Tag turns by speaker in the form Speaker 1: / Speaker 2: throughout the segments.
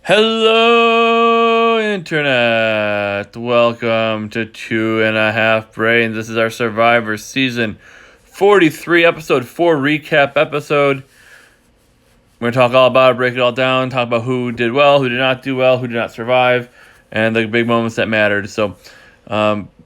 Speaker 1: Hello, Internet. Welcome to 2.5 Brains. This is our Survivor Season 43, Episode 4 recap episode. We're going to talk all about it, break it all down, talk about who did well, who did not do well, who did not survive, and the big moments that mattered. So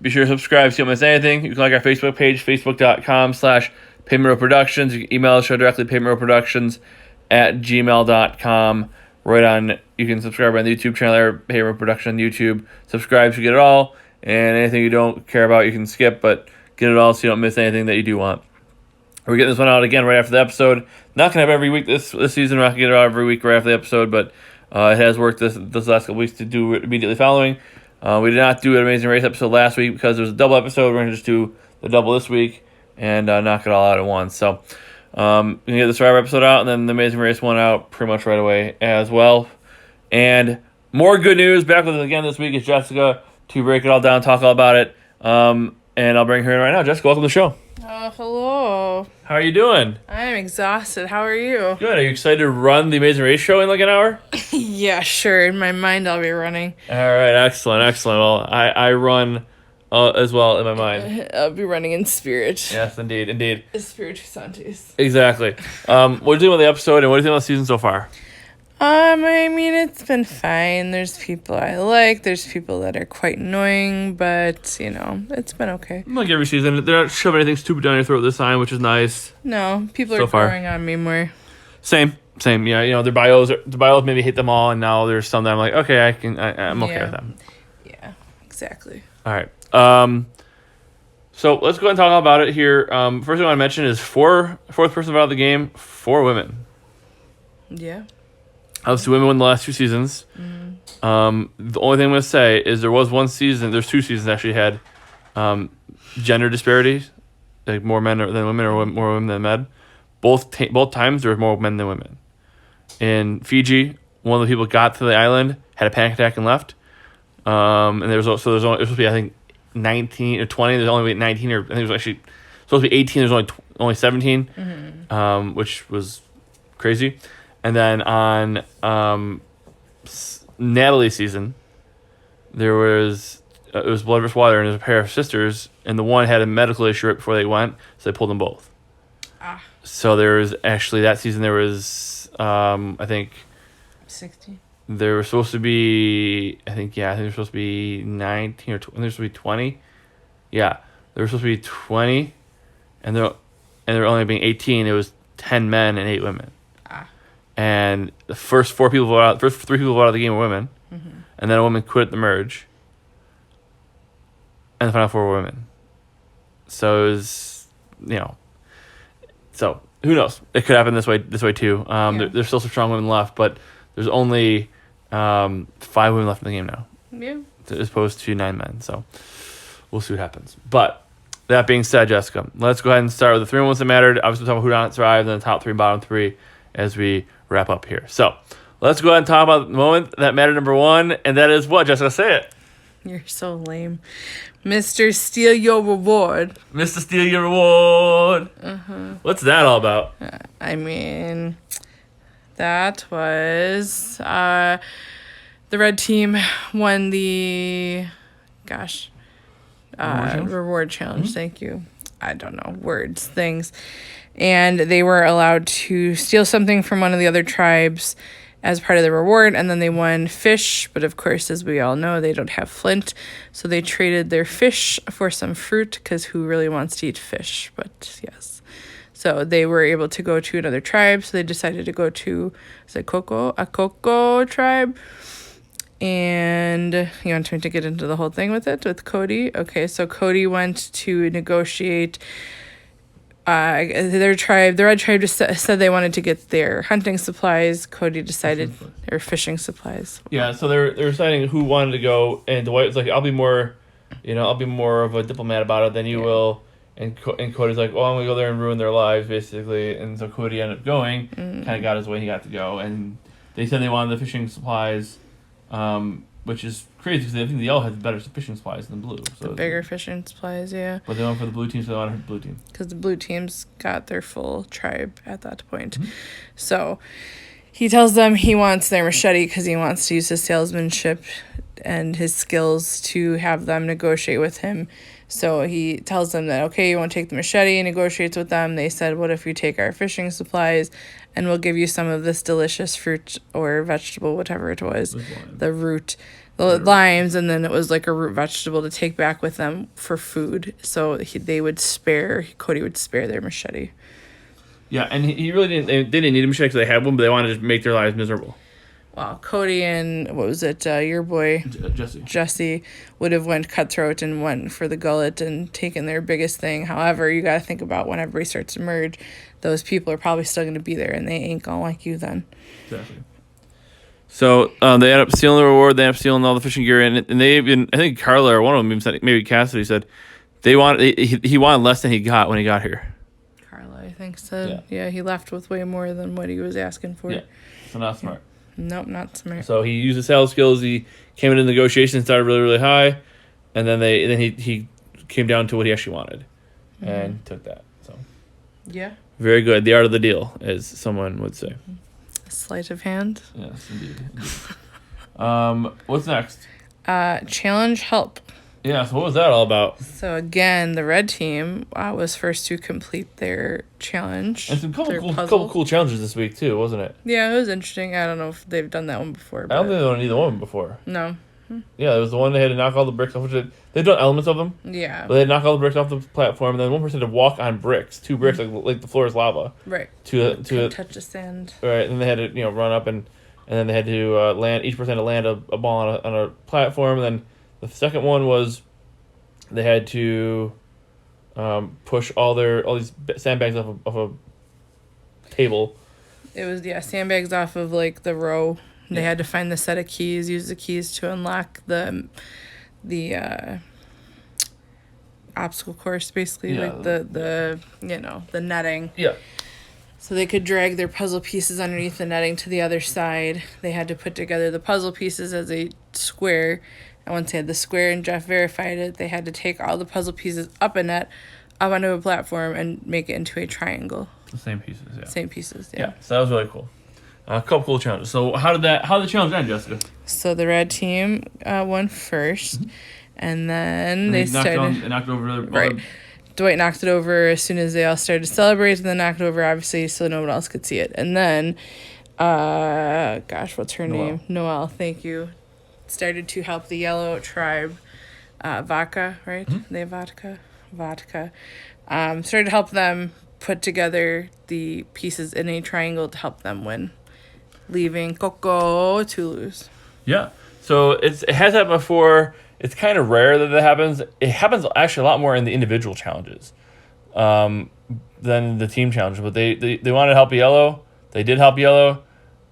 Speaker 1: be sure to subscribe so you don't miss anything. You can like our Facebook page, facebook.com/PaymentRowProductions. You can email the show directly, paymentrowproductions@gmail.com. Right on, you can subscribe on the YouTube channel there, Payment Row Production on YouTube. Subscribe to get it all, and anything you don't care about you can skip, but get it all so you don't miss anything that you do want. We're getting this one out again right after the episode. Not going to have every week this season. We're not going to get it out every week right after the episode, but it has worked this last couple weeks to do it immediately following. We did not do an Amazing Race episode last week because there was a double episode. We're going to just do the double this week and knock it all out at once. So we can get the Survivor episode out and then the Amazing Race one out pretty much right away as well. And more good news. Back with us again this week is Jessica to break it all down, talk all about it. And I'll bring her in right now. Jessica, welcome to the show.
Speaker 2: Oh, hello.
Speaker 1: How are you doing?
Speaker 2: I'm exhausted. How are you?
Speaker 1: Good. Are you excited to run the Amazing Race show in like an hour?
Speaker 2: Yeah, sure. In my mind, I'll be running.
Speaker 1: All right. Excellent. Well, I run as well in my mind.
Speaker 2: I'll be running in spirit.
Speaker 1: Yes, indeed.
Speaker 2: Espiritu Santis.
Speaker 1: Exactly. What do you think about the episode and what do you think about the season so far?
Speaker 2: I mean, it's been fine. There's people I like. There's people that are quite annoying, but, it's been okay.
Speaker 1: Like every season, they're not shoving anything stupid down your throat this time, which is nice.
Speaker 2: No, people
Speaker 1: So
Speaker 2: are
Speaker 1: far.
Speaker 2: growing on me more.
Speaker 1: Same. Yeah, their bios maybe hate them all, and now there's some that I'm like, okay, I'm okay with them.
Speaker 2: Yeah, exactly.
Speaker 1: All right. So let's go ahead and talk about it here. First thing I want to mention is fourth person out of the game, 4 women.
Speaker 2: Yeah.
Speaker 1: Obviously, women won the last 2 seasons. The only thing I'm going to say is there's 2 seasons actually had gender disparities, like more men than women or more women than men. Both times there were more men than women. In Fiji, one of the people got to the island, had a panic attack and left. And there's supposed to be, I think, 19 or 20. There's only 19, or I think it was actually supposed to be 18. There's only 17, which was crazy. And then on Natalie's season, there was it was Blood vs. Water, and there's a pair of sisters, and the one had a medical issue right before they went, so they pulled them both. So there was actually that season there was I think
Speaker 2: 60.
Speaker 1: there were supposed to be I think there was supposed to be 19 or 20, there was supposed to be 20. Yeah, there were supposed to be 20, and there were only being 18. It was 10 men and 8 women. And the first 3 people out of the game were women, and then a woman quit the merge. And the final 4 were women. So it was, so who knows? It could happen this way too. There's still some strong women left, but there's only 5 women left in the game now.
Speaker 2: Yeah.
Speaker 1: As opposed to 9 men. So we'll see what happens. But that being said, Jessica, let's go ahead and start with the 3 ones that mattered. Obviously, we'll talk about who did not survive, then the top 3 and bottom 3 as we wrap up here. So let's go ahead and talk about the moment that mattered, number 1, and that is what, Jessica? Say it.
Speaker 2: You're so lame. Mr. Steal Your Reward.
Speaker 1: Mr. Steal Your Reward. What's that all about?
Speaker 2: I mean, that was the red team won the reward challenge. Thank you. I don't know things, and they were allowed to steal something from one of the other tribes as part of the reward, and then they won fish, but of course, as we all know, they don't have flint, so they traded their fish for some fruit, because who really wants to eat fish? But yes, so they were able to go to another tribe, so they decided to go to a Coco tribe. And you want me to get into the whole thing with Cody? Okay, so Cody went to negotiate. The red tribe just said they wanted to get their hunting supplies. Cody decided, or fishing supplies.
Speaker 1: Yeah, so they're deciding who wanted to go, and Dwight was like, I'll be more of a diplomat about it than you will. And Cody's like, well, I'm going to go there and ruin their lives, basically. And so Cody ended up going, kind of got his way, he got to go. And they said they wanted the fishing supplies, which is crazy because I think the yellow has better fishing supplies than the blue. So
Speaker 2: the bigger fishing supplies, yeah.
Speaker 1: But they went for the blue team, so they wanted the blue team.
Speaker 2: Because the blue teams got their full tribe at that point. So he tells them he wants their machete because he wants to use his salesmanship and his skills to have them negotiate with him. So he tells them that, okay, you want to take the machete, negotiates with them. They said, what if you take our fishing supplies and we'll give you some of this delicious fruit or vegetable, whatever it was, the root, the limes, and then it was like a root vegetable to take back with them for food. So Cody would spare their machete.
Speaker 1: Yeah, and he really didn't. They didn't need a machete because they had one, but they wanted to make their lives miserable.
Speaker 2: Wow, Cody and what was it? Your boy Jesse would have went cutthroat and went for the gullet and taken their biggest thing. However, you got to think about when everybody starts to merge, those people are probably still going to be there, and they ain't gonna like you then.
Speaker 1: Exactly. So they end up stealing the reward. They end up stealing all the fishing gear, and they even, I think Carla or one of them even said, maybe Cassidy said, he wanted less than he got when he got here.
Speaker 2: Carla, I think said, yeah, he left with way more than what he was asking for.
Speaker 1: Yeah, so not smart.
Speaker 2: Nope, not smart.
Speaker 1: So he used his sales skills. He came into negotiations, started really, really high, and then he came down to what he actually wanted, and took that. So
Speaker 2: yeah,
Speaker 1: very good. The art of the deal, as someone would say.
Speaker 2: A sleight of hand.
Speaker 1: Yes, indeed. What's next?
Speaker 2: Challenge help.
Speaker 1: Yeah, so what was that all about?
Speaker 2: So again, the red team was first to complete their challenge.
Speaker 1: And some couple cool challenges this week too, wasn't it?
Speaker 2: Yeah, it was interesting. I don't know if they've done that one before.
Speaker 1: I don't think they've done either one before.
Speaker 2: No.
Speaker 1: Yeah, it was the one they had to knock all the bricks off. They've done elements of them.
Speaker 2: Yeah.
Speaker 1: But they had to knock all the bricks off the platform, and then one person had to walk on bricks, 2 bricks, like the floor is lava.
Speaker 2: Right.
Speaker 1: To
Speaker 2: touch the sand.
Speaker 1: Right, and then they had to run up and then they had to land. Each person had to land a ball on a platform, and then the second one was they had to push all these sandbags off of a table. It
Speaker 2: was sandbags off of like the row. They had to find the set of keys, use the keys to unlock the obstacle course, basically, like the netting.
Speaker 1: Yeah.
Speaker 2: So they could drag their puzzle pieces underneath the netting to the other side. They had to put together the puzzle pieces as a square. And once they had the square and Jeff verified it, they had to take all the puzzle pieces up a net, up onto a platform, and make it into a triangle.
Speaker 1: The same pieces, yeah.
Speaker 2: Same pieces, yeah.
Speaker 1: Yeah, so that was really cool. A couple cool challenges. So how did the challenge end, Jessica?
Speaker 2: So the red team won first, and then they
Speaker 1: knocked over
Speaker 2: right. Dwight knocked it over as soon as they all started to celebrate, and then knocked it over, obviously, so no one else could see it. And then, what's her name? Noelle, thank you. Started to help the yellow tribe, Vodka, right? Mm-hmm. They have Vodka. Started to help them put together the pieces in a triangle to help them win, leaving Coco to lose.
Speaker 1: Yeah. So it has happened before. It's kind of rare that happens. It happens actually a lot more in the individual challenges than the team challenge. But they wanted to help yellow. They did help yellow,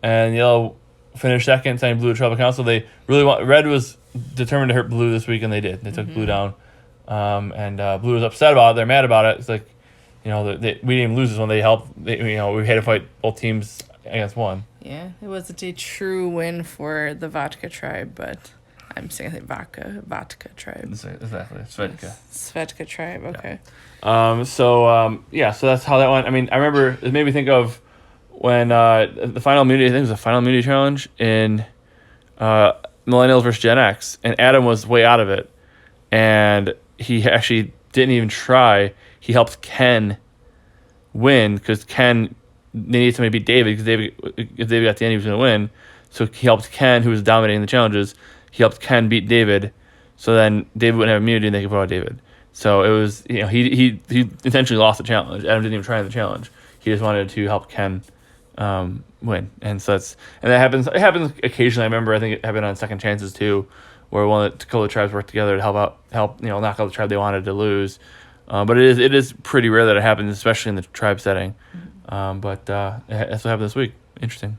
Speaker 1: and yellow finished second, sending blue to tribal council. They really red was determined to hurt blue this week, and they did. They took blue down, and blue was upset about it. They're mad about it. It's like, we didn't even lose this one. They helped. We had to fight both teams against one.
Speaker 2: Yeah, it wasn't a true win for the Vodka tribe, but I'm saying Vodka tribe.
Speaker 1: Exactly, Svetka.
Speaker 2: Svetka tribe. Okay.
Speaker 1: Yeah. So that's how that went. I mean, I remember it made me think of when the final immunity. I think it was the final immunity challenge in Millennials versus Gen X, and Adam was way out of it, and he actually didn't even try. He helped Ken win because Ken needed somebody to beat David because if David got the end, he was going to win. So he helped Ken, who was dominating the challenges. He helped Ken beat David, so then David wouldn't have immunity and they could put out David. So it was, he intentionally lost the challenge. Adam didn't even try the challenge. He just wanted to help Ken win, and so that happens. It happens occasionally. I remember I think it happened on Second Chances too, where one of the Dakota tribes worked together to help knock out the tribe they wanted to lose. But it is pretty rare that it happens, especially in the tribe setting. But that's what happened this week. Interesting.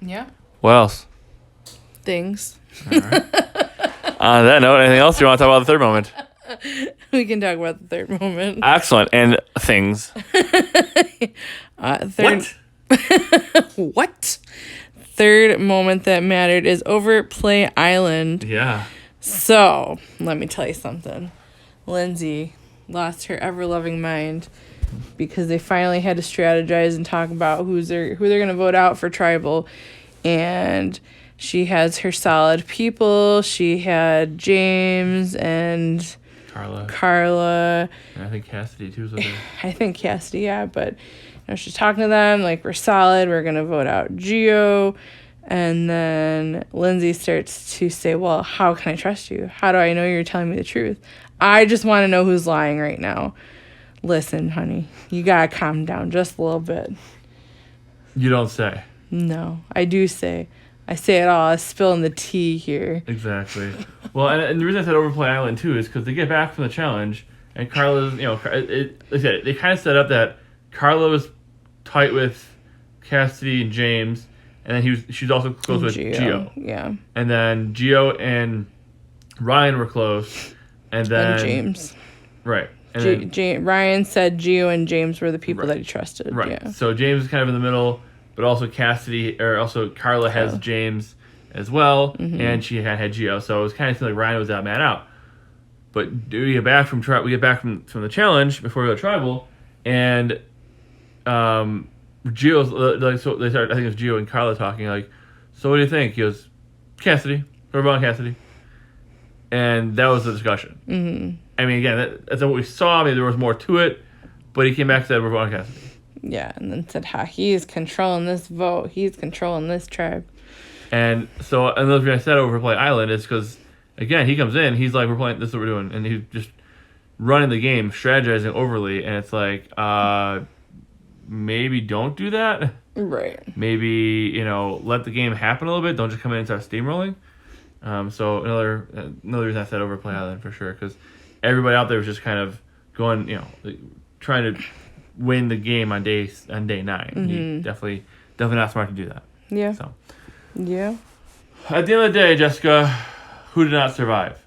Speaker 2: Yeah.
Speaker 1: What else?
Speaker 2: Things.
Speaker 1: All right. On that note, anything else you want to talk about the third moment?
Speaker 2: We can talk about the third moment.
Speaker 1: Excellent. And things.
Speaker 2: Third. What? Third moment that mattered is over Play Island.
Speaker 1: Yeah.
Speaker 2: So, let me tell you something. Lindsay lost her ever-loving mind because they finally had to strategize and talk about who they're gonna vote out for tribal, and she has her solid people. She had James and Carla.
Speaker 1: And I think Cassidy too. So
Speaker 2: I think Cassidy, yeah, but she's talking to them like, we're solid. We're gonna vote out Gio. And then Lindsay starts to say, well, how can I trust you? How do I know you're telling me the truth? I just want to know who's lying right now. Listen, honey, you got to calm down just a little bit.
Speaker 1: You don't say.
Speaker 2: No, I do say. I say it all. I'm spilling the tea here.
Speaker 1: Exactly. Well, and the reason I said Overplay Island, too, is because they get back from the challenge, and Carla's, like I said, they kind of set up that Carla was tight with Cassidy and James, and then she's also close with Gio.
Speaker 2: Yeah.
Speaker 1: And then Gio and Ryan were close, and then
Speaker 2: James.
Speaker 1: Right.
Speaker 2: And Ryan said Gio and James were the people that he trusted.
Speaker 1: Right.
Speaker 2: Yeah.
Speaker 1: So James is kind of in the middle, but also Carla has James as well, and she had Gio. So it was kind of like Ryan was that man out. But we get back from the challenge before we go to tribal, and Gio's like, so they start. I think it was Gio and Carla talking like, so what do you think? He goes, Cassidy, we're on Cassidy, and that was the discussion. Mm-hmm. I mean, again, that's what we saw. Maybe there was more to it, but he came back and said we're on Cassidy.
Speaker 2: Yeah, and then said how he's controlling this vote. He's controlling this tribe.
Speaker 1: And so another reason I said Overplay Island is because again he comes in, he's like, we're playing, this is what we're doing, and he's just running the game, strategizing overly, and it's like, maybe don't do that.
Speaker 2: Right.
Speaker 1: Maybe, let the game happen a little bit. Don't just come in and start steamrolling. So another reason I said Overplay Island for sure, because everybody out there was just kind of going, trying to win the game on day 9. Mm-hmm. You definitely not smart to do that.
Speaker 2: Yeah.
Speaker 1: So.
Speaker 2: Yeah.
Speaker 1: At the end of the day, Jessica, who did not survive?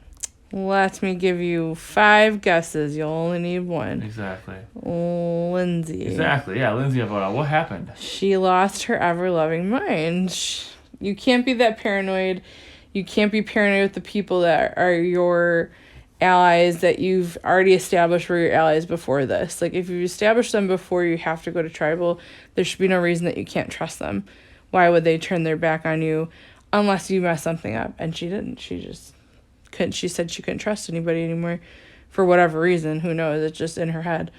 Speaker 2: Let me give you 5 guesses. You'll only need one.
Speaker 1: Exactly.
Speaker 2: Lindsay.
Speaker 1: Exactly. Yeah, Lindsay got voted out. What happened?
Speaker 2: She lost her ever-loving mind. You can't be that paranoid. You can't be paranoid with the people that are your allies that you've already established were your allies before this. Like, if you've established them before you have to go to tribal, there should be no reason that you can't trust them. Why would they turn their back on you unless you mess something up? And she didn't. She just couldn't. She said she couldn't trust anybody anymore for whatever reason. Who knows? It's just in her head.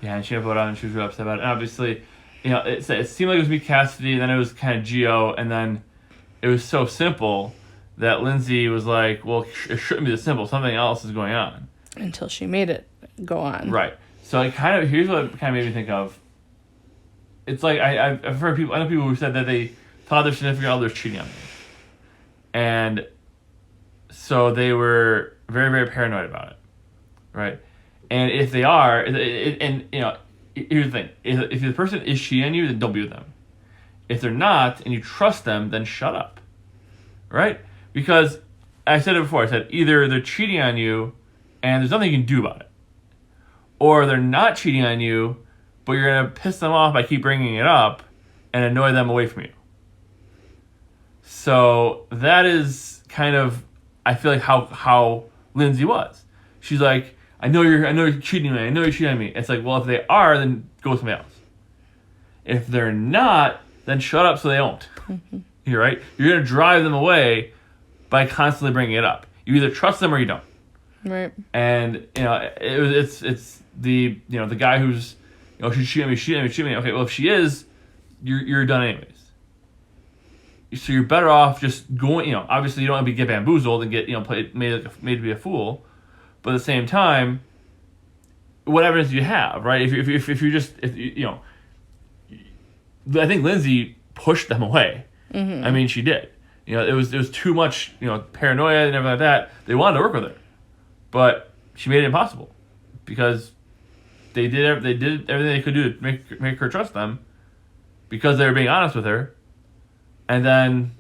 Speaker 1: Yeah, and she got voted out and she was really upset about it. And obviously, it seemed like it was me, Cassidy, and then it was kind of Gio, and then it was so simple that Lindsay was like, well, it shouldn't be this simple. Something else is going on.
Speaker 2: Until she made it go on.
Speaker 1: Right. So here's what it kind of made me think of. It's like I've heard people. I know people who said that they thought their significant other was cheating on them, and so they were very, very paranoid about it, right? And if they are, here's the thing: if the person is cheating on you, then don't be with them. If they're not, and you trust them, then shut up, right? Because I said it before. I said either they're cheating on you, and there's nothing you can do about it, or they're not cheating on you, but you're going to piss them off by keep bringing it up and annoy them away from you. So that is kind of, I feel like how Lindsay was. She's like, I know you're cheating on me. I know you're cheating on me. It's like, well, if they are, then go with somebody else. If they're not, then shut up so they don't. Mm-hmm. You're right. You're going to drive them away by constantly bringing it up. You either trust them or you don't.
Speaker 2: Right.
Speaker 1: And it's the the guy who's she's cheating me. Okay, well if she is, you're done anyways. So you're better off just going. Obviously you don't want to get bamboozled and get made to be a fool, but at the same time, what evidence do you have, right? If I think Lindsay pushed them away. Mm-hmm. I mean, she did. It was too much paranoia and everything like that. They wanted to work with her, but she made it impossible because they did everything they could do to make her trust them because they were being honest with her, and then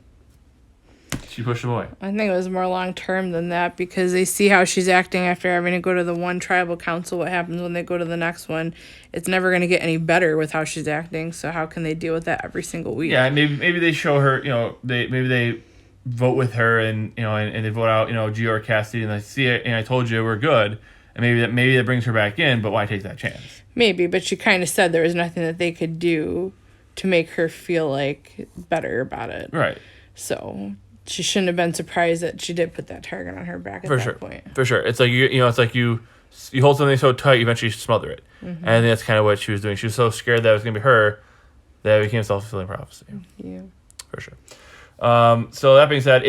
Speaker 1: she pushed them away.
Speaker 2: I think it was more long term than that because they see how she's acting after having to go to the one tribal council. What happens when they go to the next one? It's never going to get any better with how she's acting. So how can they deal with that every single week?
Speaker 1: Yeah, maybe they show her. They vote with her and they vote out Gio or Cassidy and they see it and I told you we're good. and maybe that brings her back in. But why take that chance?
Speaker 2: Maybe, but she kind of said there was nothing that they could do to make her feel like better about it.
Speaker 1: Right.
Speaker 2: So she shouldn't have been surprised that she did put that target on her back at that point.
Speaker 1: For sure. It's like it's like you hold something so tight, you eventually smother it. And I think that's kind of what she was doing. She was so scared that it was gonna be her that it became a self-fulfilling prophecy.
Speaker 2: Yeah.
Speaker 1: For sure. So that being said,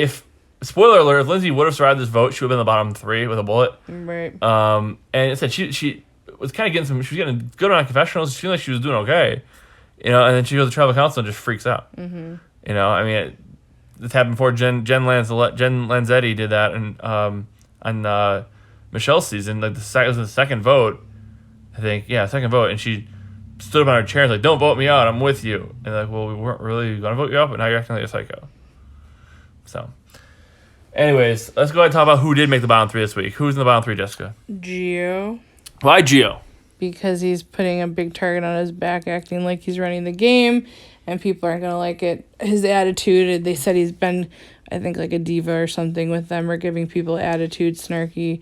Speaker 1: spoiler alert, if Lindsay would have survived this vote, she would have been in the bottom 3 with a bullet.
Speaker 2: Right.
Speaker 1: And it said she was kind of she was getting good on confessionals. She seemed like she was doing okay. And then she goes to tribal council and just freaks out. Mm-hmm. I mean, this happened before. Jen Lanzetti did that, and on Michelle's season, like it was the second vote, I think. Yeah, second vote, and she stood up on her chair and was like, "Don't vote me out. I'm with you." And like, well, we weren't really gonna vote you out, but now you're acting like a psycho. So, anyways, let's go ahead and talk about who did make the bottom 3 this week. Who's in the bottom 3, Jessica?
Speaker 2: Gio.
Speaker 1: Why Gio?
Speaker 2: Because he's putting a big target on his back, acting like he's running the game, and people aren't going to like it. His attitude, they said he's been, I think, like a diva or something with them, or giving people attitude, snarky,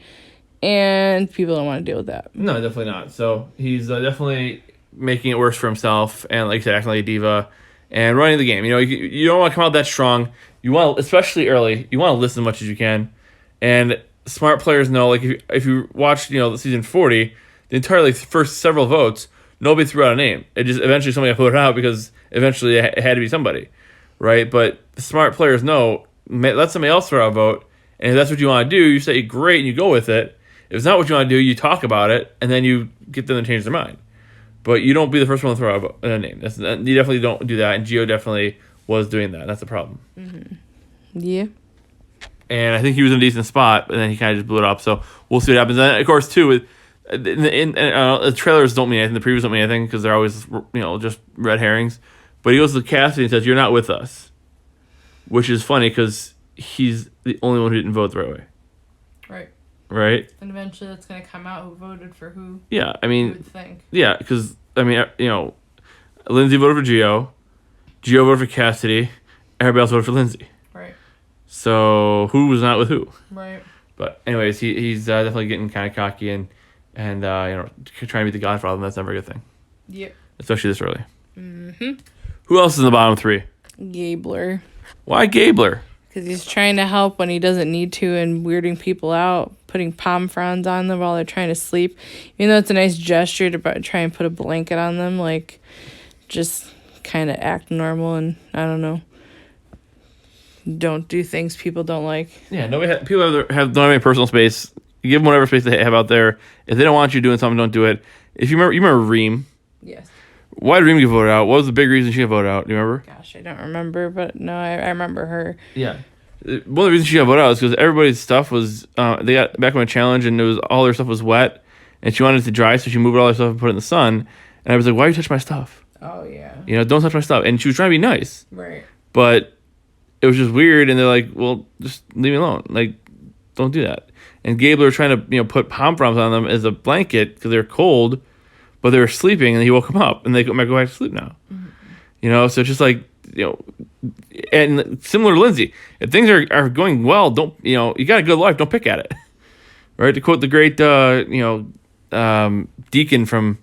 Speaker 2: and people don't want to deal with that.
Speaker 1: No, definitely not. So he's definitely making it worse for himself, and like I said, acting like a diva, and running the game. You don't want to come out that strong. You want to, especially early, you want to listen as much as you can, and smart players know, like if you watched, the season 40, the entire first several votes, nobody threw out a name. It just eventually somebody got voted out because eventually it had to be somebody, right? But the smart players know, let somebody else throw out a vote, and if that's what you want to do, you say great and you go with it. If it's not what you want to do, you talk about it, and then you get them to change their mind. But you don't be the first one to throw out a name. You definitely don't do that, and Gio definitely was doing that. That's the problem.
Speaker 2: Mm-hmm. Yeah.
Speaker 1: And I think he was in a decent spot, but then he kind of just blew it up. So we'll see what happens. And of course, too, the trailers don't mean anything, the previews don't mean anything because they're always, just red herrings. But he goes to Cassidy and says, "You're not with us," which is funny because he's the only one who didn't vote the right way.
Speaker 2: Right.
Speaker 1: Right.
Speaker 2: And eventually, that's going to come out who voted for who.
Speaker 1: Yeah, I mean,
Speaker 2: you would think.
Speaker 1: Yeah, because Lindsay voted for Gio voted for Cassidy, everybody else voted for Lindsay.
Speaker 2: Right.
Speaker 1: So who was not with who?
Speaker 2: Right.
Speaker 1: But anyways, he's definitely getting kind of cocky and trying to be the godfather, and that's never a good thing.
Speaker 2: Yep.
Speaker 1: Especially this early. Mm-hmm. Who else is in the bottom 3?
Speaker 2: Gabler.
Speaker 1: Why Gabler?
Speaker 2: Because he's trying to help when he doesn't need to and weirding people out, putting palm fronds on them while they're trying to sleep. Even though it's a nice gesture to try and put a blanket on them, like, just kind of act normal and, I don't know, don't do things people don't like.
Speaker 1: Yeah, people don't have any personal space. You give them whatever space they have out there. If they don't want you doing something, don't do it. If you remember Reem.
Speaker 2: Yes.
Speaker 1: Why did Reem get voted out? What was the big reason she got voted out? Do you remember?
Speaker 2: Gosh, I don't remember, but no, I remember her.
Speaker 1: Yeah. One of the reasons she got voted out is because everybody's stuff was, they got back on a challenge and all their stuff was wet and she wanted it to dry, so she moved all her stuff and put it in the sun. And I was like, why you touch my stuff?
Speaker 2: Oh, yeah.
Speaker 1: Don't touch my stuff. And she was trying to be nice.
Speaker 2: Right.
Speaker 1: But it was just weird, and they're like, well, just leave me alone. Like, don't do that. And Gabler was trying to, put palm fronds on them as a blanket because they're cold, but they were sleeping, and he woke them up, and they might go back to sleep now. Mm-hmm. So it's just like, and similar to Lindsay, if things are going well, don't, you got a good life, don't pick at it. Right? To quote the great, Deacon from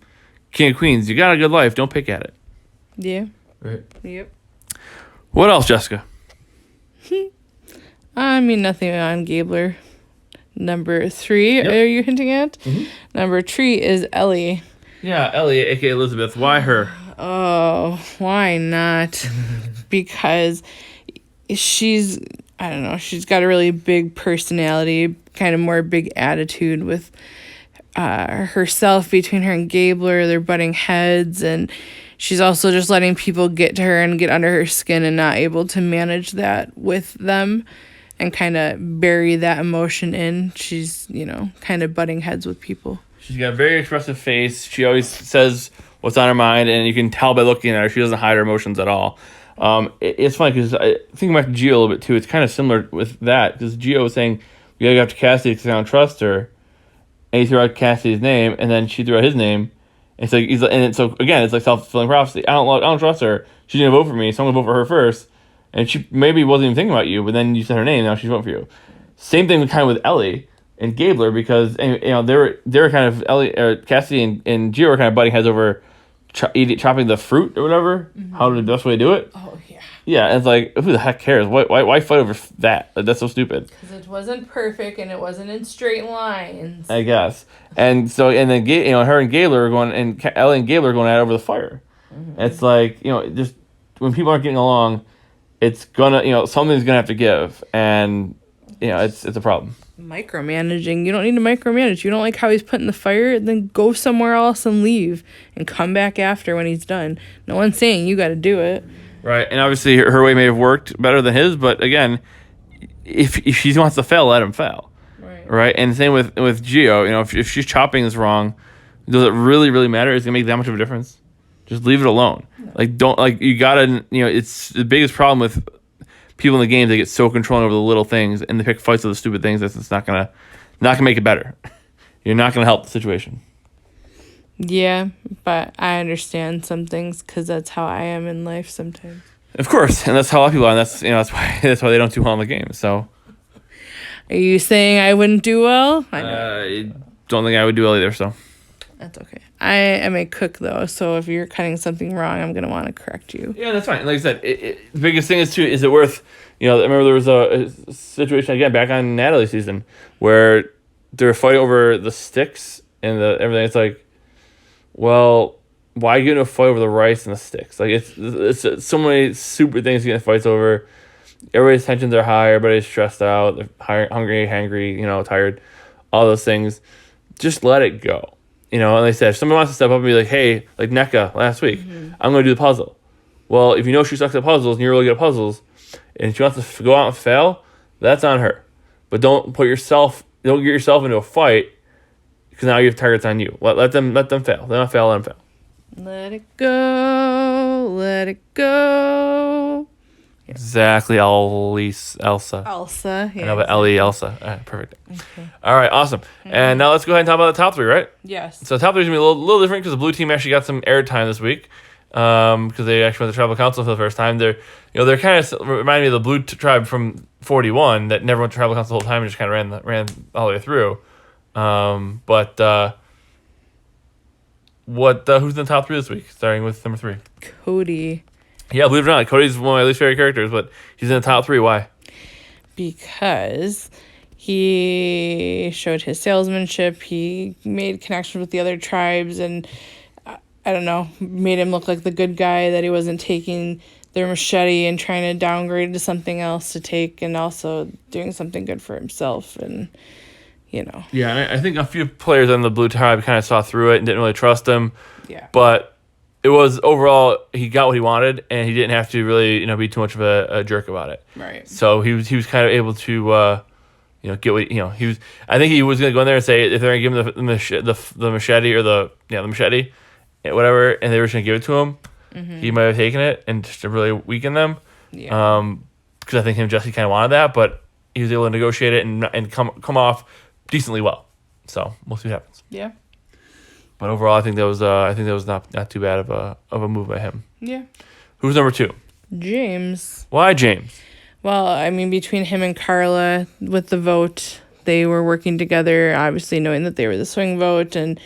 Speaker 1: King of Queens, you got a good life, don't pick at it.
Speaker 2: Yeah.
Speaker 1: Right.
Speaker 2: Yep.
Speaker 1: What else, Jessica?
Speaker 2: I mean, nothing on Gabler. Number 3, yep. Are you hinting at? Mm-hmm. Number 3 is Ellie.
Speaker 1: Yeah, Ellie, a.k.a. Elizabeth. Why her?
Speaker 2: Oh, why not? Because she's got a really big personality, kind of more big attitude with herself between her and Gabler. They're butting heads, and she's also just letting people get to her and get under her skin and not able to manage that with them and kind of bury that emotion in. She's, kind of butting heads with people.
Speaker 1: She's got a very expressive face. She always says what's on her mind, and you can tell by looking at her, she doesn't hide her emotions at all. It's funny because I think back to Gio a little bit too. It's kind of similar with that because Gio was saying, we gotta go after Cassidy because I don't trust her. And he threw out Cassidy's name, and then she threw out his name. And so again, it's like self-fulfilling prophecy. I don't trust her. She's gonna vote for me, so I'm gonna vote for her first. And she maybe wasn't even thinking about you, but then you said her name, now she's voting for you. Same thing kind of with Ellie. and Gabler because they were kind of Cassidy and Gio were kind of butting heads over chopping the fruit or whatever. How the best way to do it?
Speaker 2: Oh yeah.
Speaker 1: Yeah, and it's like who the heck cares? Why fight over that? Like, that's so stupid.
Speaker 2: Because it wasn't perfect and it wasn't in straight lines.
Speaker 1: I guess. And so and then her and Gabler are going and Ellie and Gabler are going at it over the fire. It's like just when people aren't getting along, it's gonna something's gonna have to give, and it's a problem.
Speaker 2: Micromanaging. You don't need to micromanage. You don't like how he's put in the fire, then go somewhere else and leave and come back after when he's done. No one's saying you got to do it.
Speaker 1: Right, and obviously her way may have worked better than his, but again, if she wants to fail, let him fail. Right, and same with Gio. If she's chopping this wrong, does it really matter? Is it gonna make that much of a difference? Just leave it alone. No. You gotta it's the biggest problem with people in the game. They get so controlling over the little things and they pick fights over the stupid things. That's not gonna make it better. You're not gonna help the situation.
Speaker 2: Yeah, but I understand some things because that's how I am in life sometimes.
Speaker 1: Of course, and that's how a lot of people are. And that's why they don't do well in the game. So,
Speaker 2: are you saying I wouldn't do well?
Speaker 1: I don't think I would do well either. So,
Speaker 2: that's okay. I am a cook though, so if you're cutting something wrong, I'm gonna want to correct you.
Speaker 1: Yeah, that's fine. Like I said, the biggest thing is it worth? I remember there was a situation again back on Natalie's season where they were fighting over the sticks and everything. It's like, well, why get into a fight over the rice and the sticks? Like it's so many super things to get in fights over. Everybody's tensions are high. Everybody's stressed out. They're hungry, tired. All those things. Just let it go. And they said, if somebody wants to step up and be like, hey, like NECA last week, I'm going to do the puzzle. Well, if you know she sucks at puzzles and you're really good at puzzles, and she wants to go out and fail, that's on her. But don't get yourself into a fight because now you have targets on you. Let them fail. They don't fail, let them fail.
Speaker 2: Let it go. Let it go.
Speaker 1: Yeah. Exactly, Elsa.
Speaker 2: Elsa, yeah.
Speaker 1: I know, but Ellie, Elsa. Perfect. Okay. All right, awesome. Mm-hmm. And now let's go ahead and talk about the top three, right?
Speaker 2: Yes.
Speaker 1: So top three is going to be a little different because the blue team actually got some airtime this week because they actually went to Tribal Council for the first time. They're kind of remind me of the blue tribe from 41 that never went to Tribal Council the whole time and just kind of ran all the way through. Who's in the top three this week, starting with number 3?
Speaker 2: Cody.
Speaker 1: Yeah, believe it or not, Cody's one of my least favorite characters, but he's in the top 3. Why?
Speaker 2: Because he showed his salesmanship. He made connections with the other tribes and, I don't know, made him look like the good guy, that he wasn't taking their machete and trying to downgrade to something else to take, and also doing something good for himself. And,
Speaker 1: Yeah, and I think a few players on the blue tribe kind of saw through it and didn't really trust him.
Speaker 2: Yeah.
Speaker 1: But it was overall he got what he wanted, and he didn't have to really be too much of a jerk about it.
Speaker 2: Right.
Speaker 1: So he was kind of able to get what he was. I think he was gonna go in there and say if they're gonna give him the machete or the machete, whatever, and they were just gonna give it to him, he might have taken it and just to really weaken them.
Speaker 2: Yeah.
Speaker 1: Because I think him and Jesse kind of wanted that, but he was able to negotiate it and come off decently well. So we'll see what happens.
Speaker 2: Yeah.
Speaker 1: But overall, I think that was not too bad of a move by him.
Speaker 2: Yeah.
Speaker 1: Who's number 2?
Speaker 2: James.
Speaker 1: Why James?
Speaker 2: Well, I mean, between him and Carla with the vote, they were working together, obviously knowing that they were the swing vote and,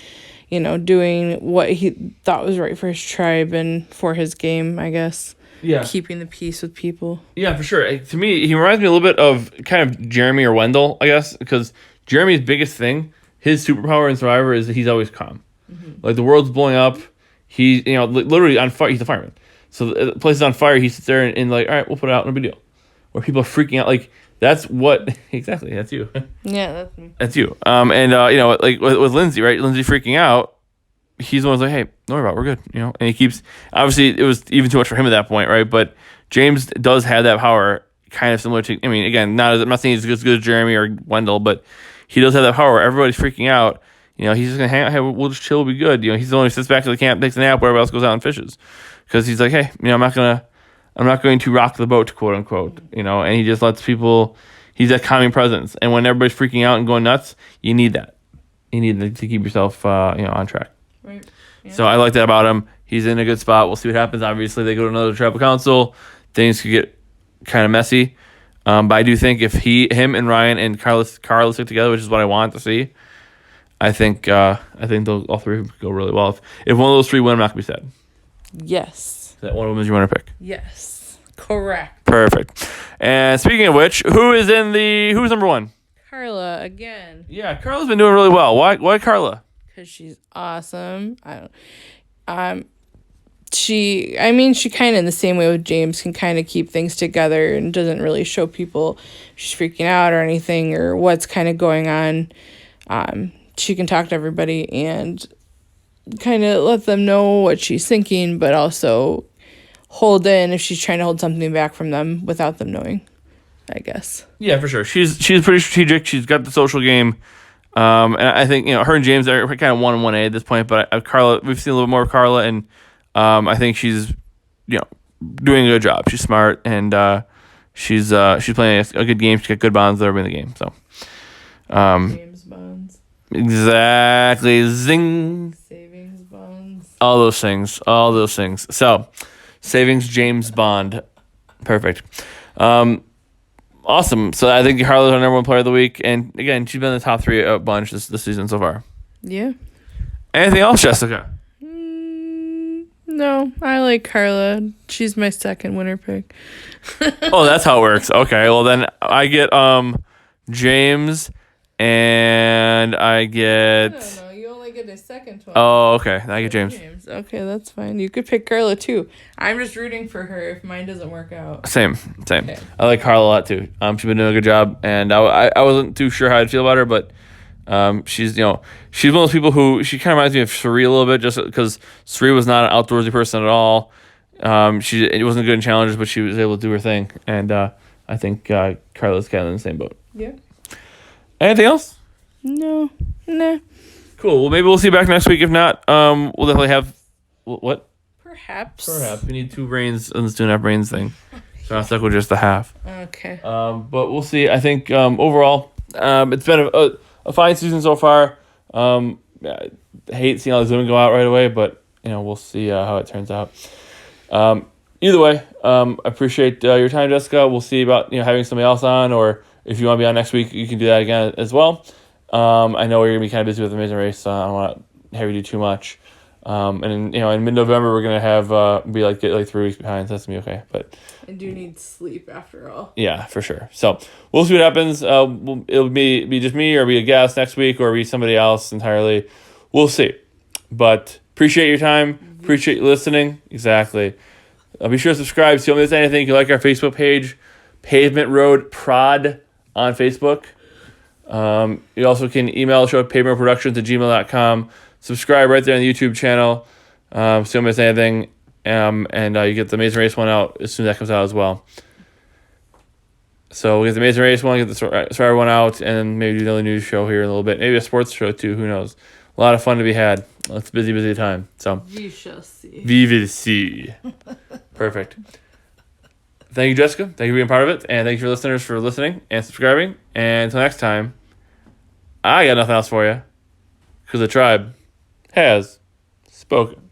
Speaker 2: doing what he thought was right for his tribe and for his game, I guess.
Speaker 1: Yeah.
Speaker 2: Keeping the peace with people.
Speaker 1: Yeah, for sure. To me, he reminds me a little bit of kind of Jeremy or Wendell, I guess, because Jeremy's biggest thing, his superpower in Survivor is that he's always calm. Mm-hmm. Like the world's blowing up, he literally on fire. He's a fireman, so the place is on fire. He sits there and like, all right, we'll put it out, no big deal. Where people are freaking out, like that's what exactly. That's you.
Speaker 2: Yeah, that's me.
Speaker 1: That's you. Like with Lindsay, right? Lindsay freaking out. He's the one who's like, hey, don't worry about it, we're good. And he keeps. Obviously, it was even too much for him at that point, right? But James does have that power, kind of similar to. I mean, again, I'm not saying he's as good as Jeremy or Wendell, but he does have that power where everybody's freaking out. He's just gonna hang out. Hey, we'll just chill. We'll be good. He's the one who sits back to the camp, takes a nap, where everybody else goes out and fishes, because he's like, hey, I'm not going to rock the boat, quote unquote. And he just lets people. He's that calming presence. And when everybody's freaking out and going nuts, you need that. You need to keep yourself, on track.
Speaker 2: Right. Yeah.
Speaker 1: So I like that about him. He's in a good spot. We'll see what happens. Obviously, they go to another tribal council. Things could get kind of messy. But I do think if him and Ryan and Carla stick together, which is what I want to see, I think they'll all three go really well. If one of those three win, I'm not gonna be sad.
Speaker 2: Yes.
Speaker 1: Is that one of them is your winner pick?
Speaker 2: Yes. Correct.
Speaker 1: Perfect. And speaking of which, who's number one?
Speaker 2: Carla again.
Speaker 1: Yeah, Carla's been doing really well. Why Carla?
Speaker 2: Because she's awesome. She kind of in the same way with James can kind of keep things together and doesn't really show people she's freaking out or anything or what's kind of going on. She can talk to everybody and kind of let them know what she's thinking, but also hold in if she's trying to hold something back from them without them knowing, I guess.
Speaker 1: Yeah, for sure. She's pretty strategic. She's got the social game. And I think, her and James are kind of 1-1A at this point, but Carla, we've seen a little bit more of Carla, and I think she's, doing a good job. She's smart, and she's playing a good game. She's got good bonds there in the game. So,
Speaker 2: James bonds.
Speaker 1: Exactly. Zing.
Speaker 2: Savings bonds.
Speaker 1: All those things. So, savings James Bond. Perfect. Awesome. So I think Carla's our number one player of the week, and again, she's been in the top three a bunch this season so far.
Speaker 2: Yeah.
Speaker 1: Anything else, Jessica?
Speaker 2: No, I like Carla. She's my second winner pick.
Speaker 1: Oh, that's how it works. Okay, well then I get James, and I get.
Speaker 2: No, you only get a second one.
Speaker 1: Oh, okay. I get James.
Speaker 2: Okay, that's fine. You could pick Carla too. I'm just rooting for her if mine doesn't work out.
Speaker 1: Same.
Speaker 2: Okay.
Speaker 1: I like Carla a lot too. She's been doing a good job, and I wasn't too sure how I'd feel about her, but she's one of those people who she kind of reminds me of Sri a little bit, just because Sri was not an outdoorsy person at all. It wasn't good in challenges, but she was able to do her thing, and I think Carla's kind of in the same boat.
Speaker 2: Yeah.
Speaker 1: Anything else?
Speaker 2: No. Nah.
Speaker 1: Cool. Well, maybe we'll see you back next week. If not, we'll definitely have what?
Speaker 2: Perhaps.
Speaker 1: We need 2 brains in this 2.5 brains thing, so I'm stuck with just the half.
Speaker 2: Okay.
Speaker 1: But we'll see. I think overall, it's been a fine season so far. I hate seeing all these women go out right away, but we'll see how it turns out. Either way, I appreciate your time, Jessica. We'll see about having somebody else on, or if you want to be on next week, you can do that again as well. I know you're gonna be kind of busy with the Amazing Race, so I don't want to have you do too much. And in mid-November we're gonna have get 3 weeks behind, so that's gonna be okay. But
Speaker 2: I do need sleep after all.
Speaker 1: yeah, for sure. So we'll see what happens. It'll be just me, or be a guest next week, or be somebody else entirely. We'll see. But appreciate your time. Appreciate you listening. Exactly. Be sure to subscribe so you don't miss anything. If you like our Facebook page, Pavement Road Prod on Facebook. You also can email the show at pavementproductions@gmail.com. Subscribe right there on the YouTube channel, so you don't miss anything. And you get the Amazing Race one out as soon as that comes out as well. So we get the Amazing Race one, get the Survivor one out, and maybe do another news show here in a little bit. Maybe a sports show too, who knows. A lot of fun to be had. It's a busy time. So
Speaker 2: We shall see.
Speaker 1: We will see. Perfect. Thank you, Jessica. Thank you for being part of it. And thank you for listeners for listening and subscribing. And until next time, I got nothing else for you, because the tribe has spoken.